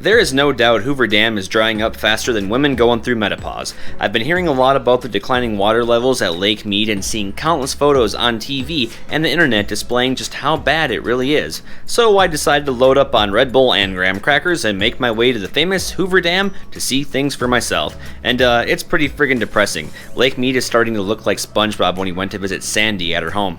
There is no doubt Hoover Dam is drying up faster than women going through menopause. I've been hearing a lot about the declining water levels at Lake Mead and seeing countless photos on TV and the internet displaying just how bad it really is. So I decided to load up on Red Bull and graham crackers and make my way to the famous Hoover Dam to see things for myself. And it's pretty friggin' depressing. Lake Mead is starting to look like SpongeBob when he went to visit Sandy at her home.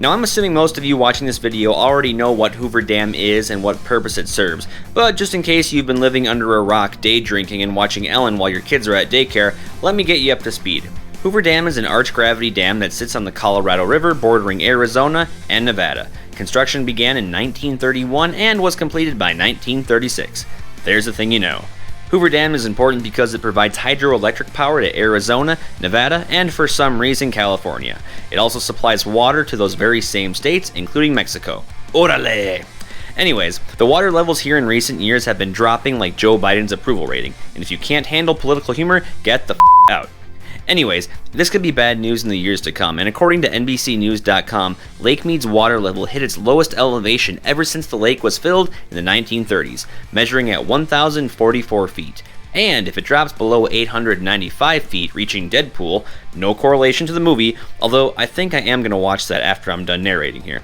Now I'm assuming most of you watching this video already know what Hoover Dam is and what purpose it serves, but just in case you've been living under a rock day drinking and watching Ellen while your kids are at daycare, let me get you up to speed. Hoover Dam is an arch gravity dam that sits on the Colorado River bordering Arizona and Nevada. Construction began in 1931 and was completed by 1936. There's the thing you know. Hoover Dam is important because it provides hydroelectric power to Arizona, Nevada, and for some reason California. It also supplies water to those very same states, including Mexico. Orale! Anyways, the water levels here in recent years have been dropping like Joe Biden's approval rating, and if you can't handle political humor, get the out. Anyways, this could be bad news in the years to come, and according to NBCnews.com, Lake Mead's water level hit its lowest elevation ever since the lake was filled in the 1930s, measuring at 1,044 feet. And if it drops below 895 feet, reaching Deadpool, no correlation to the movie, although I think I am going to watch that after I'm done narrating here.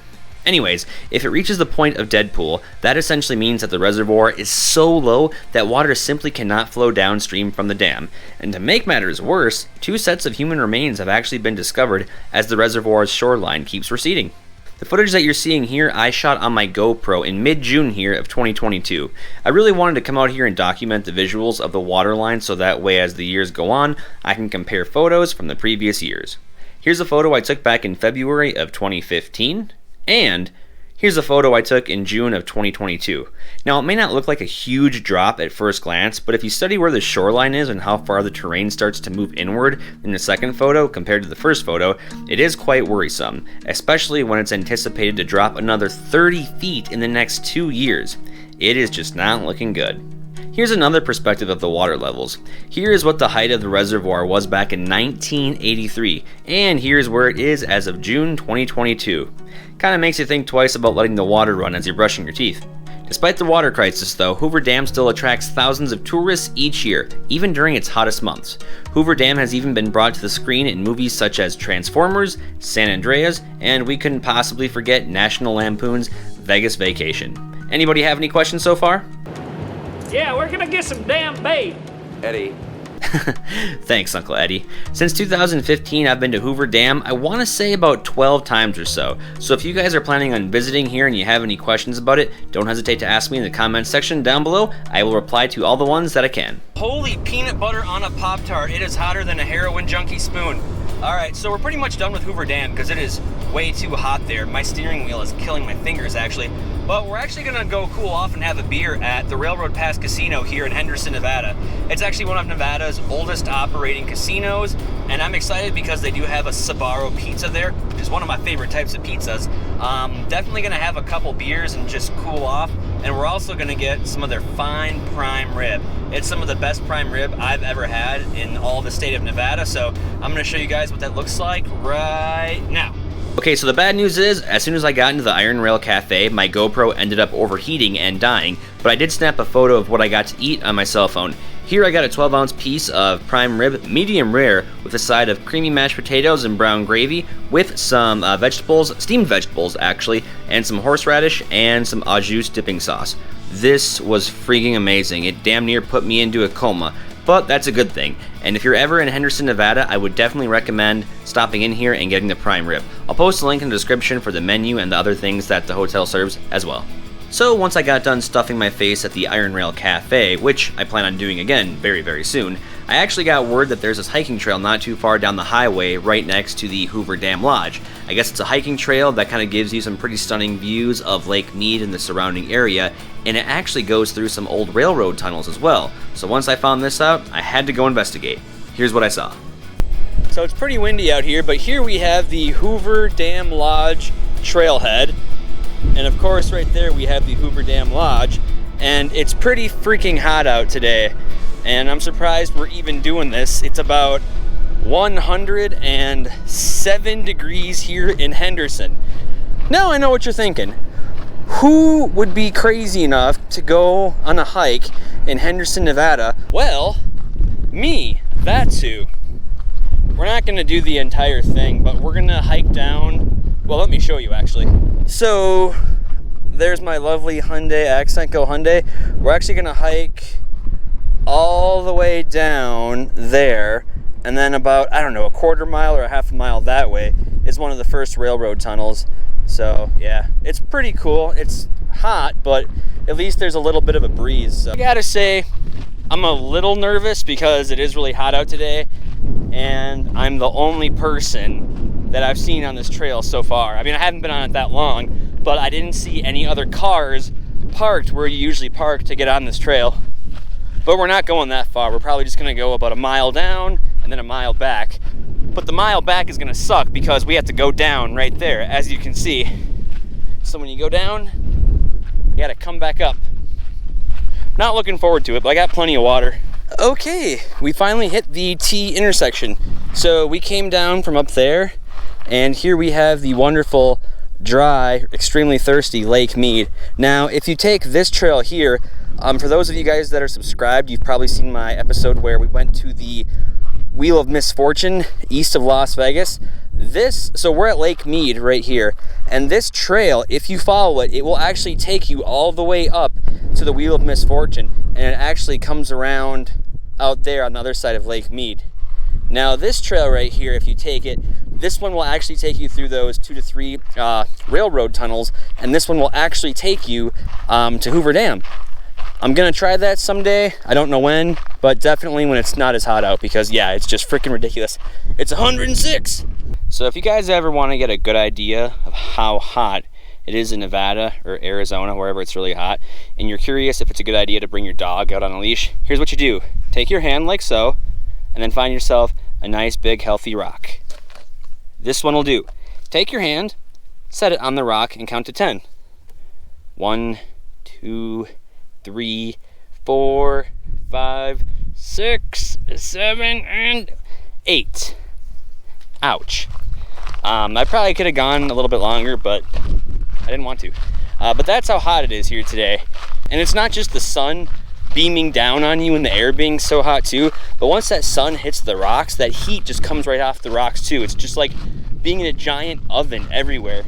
Anyways, if it reaches the point of Deadpool, that essentially means that the reservoir is so low that water simply cannot flow downstream from the dam. And to make matters worse, 2 sets of human remains have actually been discovered as the reservoir's shoreline keeps receding. The footage that you're seeing here I shot on my GoPro in mid-June here of 2022. I really wanted to come out here and document the visuals of the waterline so that way as the years go on, I can compare photos from the previous years. Here's a photo I took back in February of 2015. And here's a photo I took in June of 2022. Now, it may not look like a huge drop at first glance, but if you study where the shoreline is and how far the terrain starts to move inward in the second photo compared to the first photo, it is quite worrisome, especially when it's anticipated to drop another 30 feet in the next 2 years. It is just not looking good. Here's another perspective of the water levels. Here is what the height of the reservoir was back in 1983, and here's where it is as of June 2022. Kinda makes you think twice about letting the water run as you're brushing your teeth. Despite the water crisis though, Hoover Dam still attracts thousands of tourists each year, even during its hottest months. Hoover Dam has even been brought to the screen in movies such as Transformers, San Andreas, and we couldn't possibly forget National Lampoon's Vegas Vacation. Anybody have any questions so far? Yeah, where can I get some damn bait? Eddie. Thanks, Uncle Eddie. Since 2015, I've been to Hoover Dam, I want to say about 12 times or so. So if you guys are planning on visiting here and you have any questions about it, don't hesitate to ask me in the comments section down below. I will reply to all the ones that I can. Holy peanut butter on a Pop-Tart. It is hotter than a heroin junkie spoon. Alright, so we're pretty much done with Hoover Dam because it is way too hot there. My steering wheel is killing my fingers actually. But we're actually going to go cool off and have a beer at the Railroad Pass Casino here in Henderson, Nevada. It's actually one of Nevada's oldest operating casinos, and I'm excited because they do have a Sbarro pizza there, which is one of my favorite types of pizzas. Definitely going to have a couple beers and just cool off, and we're also going to get some of their fine prime rib. It's some of the best prime rib I've ever had in all the state of Nevada, so I'm going to show you guys what that looks like right now. Okay, so the bad news is, as soon as I got into the Iron Rail Cafe, my GoPro ended up overheating and dying, but I did snap a photo of what I got to eat on my cell phone. Here I got a 12-ounce piece of prime rib, medium rare, with a side of creamy mashed potatoes and brown gravy, with some vegetables, steamed vegetables actually, and some horseradish and some au jus dipping sauce. This was freaking amazing. It damn near put me into a coma. But that's a good thing, and if you're ever in Henderson, Nevada, I would definitely recommend stopping in here and getting the prime rib. I'll post a link in the description for the menu and the other things that the hotel serves as well. So once I got done stuffing my face at the Iron Rail Cafe, which I plan on doing again very, very soon, I actually got word that there's this hiking trail not too far down the highway right next to the Hoover Dam Lodge. I guess it's a hiking trail that kind of gives you some pretty stunning views of Lake Mead and the surrounding area, and it actually goes through some old railroad tunnels as well. So once I found this out, I had to go investigate. Here's what I saw. So it's pretty windy out here, but here we have the Hoover Dam Lodge trailhead. And of course right there we have the Hoover Dam Lodge, and it's pretty freaking hot out today. And I'm surprised we're even doing this. It's about 107 degrees here in Henderson. Now I know what you're thinking. Who would be crazy enough to go on a hike in Henderson, Nevada? Well, me. That's who. We're not gonna do the entire thing, but we're gonna hike down. Well, let me show you actually. So there's my lovely Hyundai Accent Go Hyundai. We're actually gonna hike all the way down there, and then about, I don't know, a quarter mile or a half a mile that way is one of the first railroad tunnels. So yeah, it's pretty cool. It's hot, but at least there's a little bit of a breeze. So I gotta say, I'm a little nervous because it is really hot out today, and I'm the only person that I've seen on this trail so far. I mean, I haven't been on it that long, but I didn't see any other cars parked where you usually park to get on this trail. But we're not going that far. We're probably just gonna go about a mile down and then a mile back. But the mile back is gonna suck because we have to go down right there, as you can see. So when you go down, you gotta come back up. Not looking forward to it, but I got plenty of water. Okay, we finally hit the T intersection. So we came down from up there, and here we have the wonderful, dry, extremely thirsty Lake Mead. Now, if you take this trail here, for those of you guys that are subscribed, you've probably seen my episode where we went to the Wheel of Misfortune east of Las Vegas. So we're at Lake Mead right here, and this trail, if you follow it, it will actually take you all the way up to the Wheel of Misfortune, and it actually comes around out there on the other side of Lake Mead. Now this trail right here, if you take it, this one will actually take you through those 2 to 3 railroad tunnels, and this one will actually take you to Hoover Dam. I'm gonna try that someday. I don't know when, but definitely when it's not as hot out, because yeah, it's just freaking ridiculous. It's 106. So if you guys ever want to get a good idea of how hot it is in Nevada or Arizona, wherever it's really hot, and you're curious if it's a good idea to bring your dog out on a leash, here's what you do. Take your hand like so, and then find yourself a nice big healthy rock. This one will do. Take your hand, set it on the rock, and count to 10. 1, 2, 3, 4, 5, 6, 7, and 8. Ouch. I probably could have gone a little bit longer, but I didn't want to. But that's how hot it is here today. And it's not just the sun beaming down on you and the air being so hot too, but once that sun hits the rocks, that heat just comes right off the rocks too. It's just like being in a giant oven everywhere.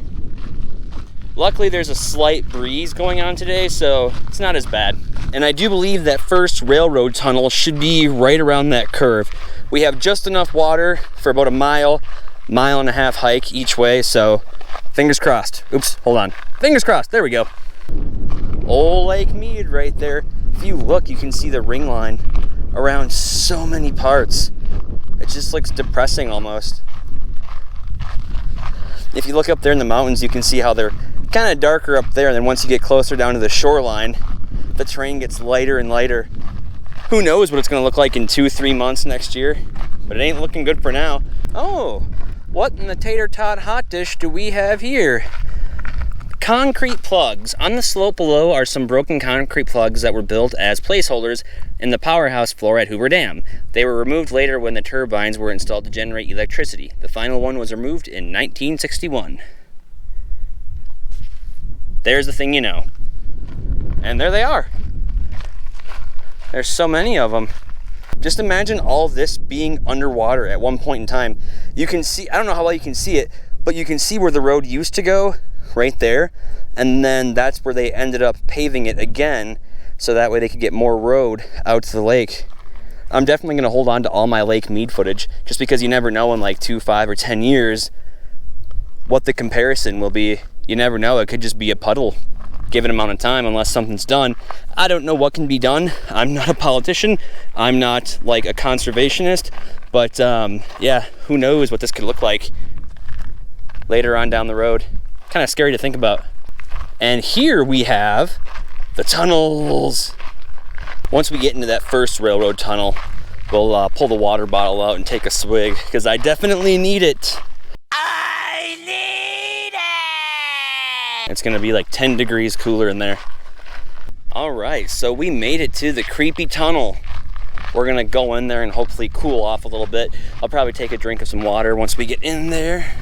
Luckily, there's a slight breeze going on today, so it's not as bad. And I do believe that first railroad tunnel should be right around that curve. We have just enough water for about a mile and a half hike each way, so fingers crossed. Oops, hold on. Fingers crossed, there we go. Old Lake Mead right there. If you look, you can see the ring line around so many parts. It just looks depressing almost. If you look up there in the mountains, you can see how they're kind of darker up there, and then once you get closer down to the shoreline, the terrain gets lighter and lighter. Who knows what it's going to look like in 2-3 months next year, but it ain't looking good for now. Oh, what in the tater tot hot dish do we have here? Concrete plugs. On the slope below are some broken concrete plugs that were built as placeholders in the powerhouse floor at Hoover Dam. They were removed later when the turbines were installed to generate electricity. The final one was removed in 1961. There's the thing you know. And there they are. There's so many of them. Just imagine all of this being underwater at one point in time. You can see, I don't know how well you can see it, but you can see where the road used to go, right there. And then that's where they ended up paving it again, so that way they could get more road out to the lake. I'm definitely gonna hold on to all my Lake Mead footage, just because you never know in like 2, 5, or 10 years what the comparison will be. You never know, it could just be a puddle given amount of time unless something's done. I don't know what can be done. I'm not a politician. I'm not like a conservationist, but yeah, who knows what this could look like later on down the road. Kind of scary to think about. And here we have the tunnels. Once we get into that first railroad tunnel, we'll pull the water bottle out and take a swig, because I definitely need it. I need it! It's gonna be like 10 degrees cooler in there. All right, so we made it to the creepy tunnel. We're gonna go in there and hopefully cool off a little bit. I'll probably take a drink of some water once we get in there.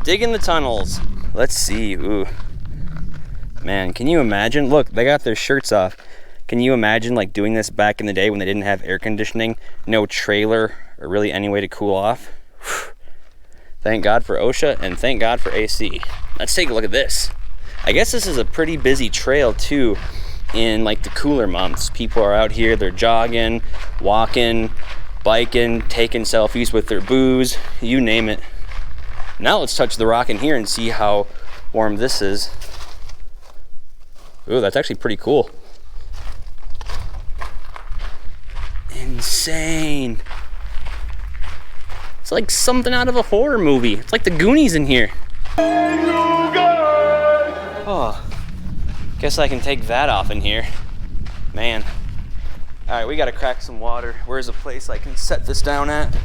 Dig in the tunnels. Let's see, ooh. Man, can you imagine? Look, they got their shirts off. Can you imagine like doing this back in the day when they didn't have air conditioning, no trailer, or really any way to cool off? Whew. Thank God for OSHA and thank God for AC. Let's take a look at this. I guess this is a pretty busy trail too in like the cooler months. People are out here, they're jogging, walking, biking, taking selfies with their booze, you name it. Now let's touch the rock in here and see how warm this is. Ooh, that's actually pretty cool. Insane. It's like something out of a horror movie. It's like the Goonies in here. Oh, guess I can take that off in here. Man. All right, we gotta crack some water. Where's a place I can set this down at?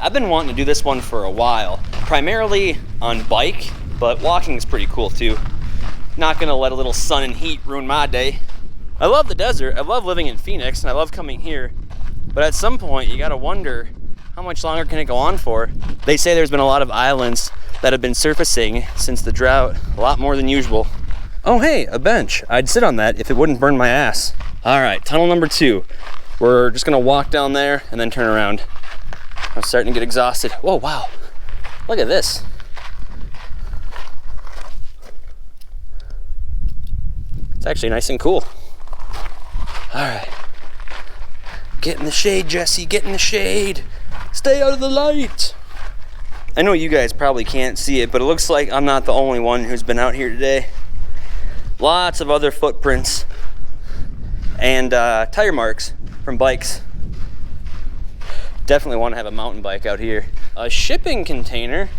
I've been wanting to do this one for a while, primarily on bike, but walking is pretty cool too. Not gonna let a little sun and heat ruin my day. I love the desert, I love living in Phoenix, and I love coming here, but at some point you gotta wonder, how much longer can it go on for? They say there's been a lot of islands that have been surfacing since the drought, a lot more than usual. Oh hey, a bench. I'd sit on that if it wouldn't burn my ass. All right, tunnel number 2. We're just gonna walk down there and then turn around. I'm starting to get exhausted. Whoa, wow, look at this. It's actually nice and cool. All right, get in the shade, Jessie, get in the shade. Stay out of the light. I know you guys probably can't see it, but it looks like I'm not the only one who's been out here today. Lots of other footprints and tire marks from bikes. Definitely want to have a mountain bike out here. A shipping container.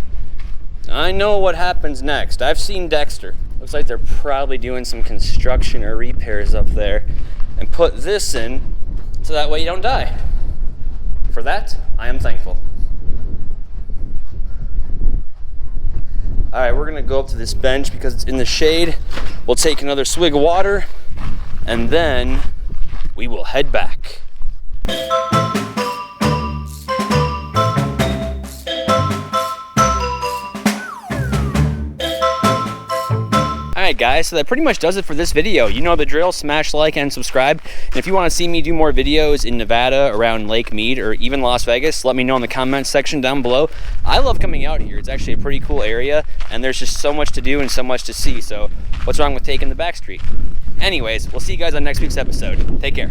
I know what happens next. I've seen Dexter. Looks like they're probably doing some construction or repairs up there. And put this in so that way you don't die. For that, I am thankful. All right, we're gonna go up to this bench because it's in the shade. We'll take another swig of water and then we will head back. Alright guys, so that pretty much does it for this video. You know the drill, smash like and subscribe. And if you want to see me do more videos in Nevada, around Lake Mead, or even Las Vegas, let me know in the comments section down below. I love coming out here. It's actually a pretty cool area, and there's just so much to do and so much to see, so what's wrong with taking the back street? Anyways, we'll see you guys on next week's episode. Take care.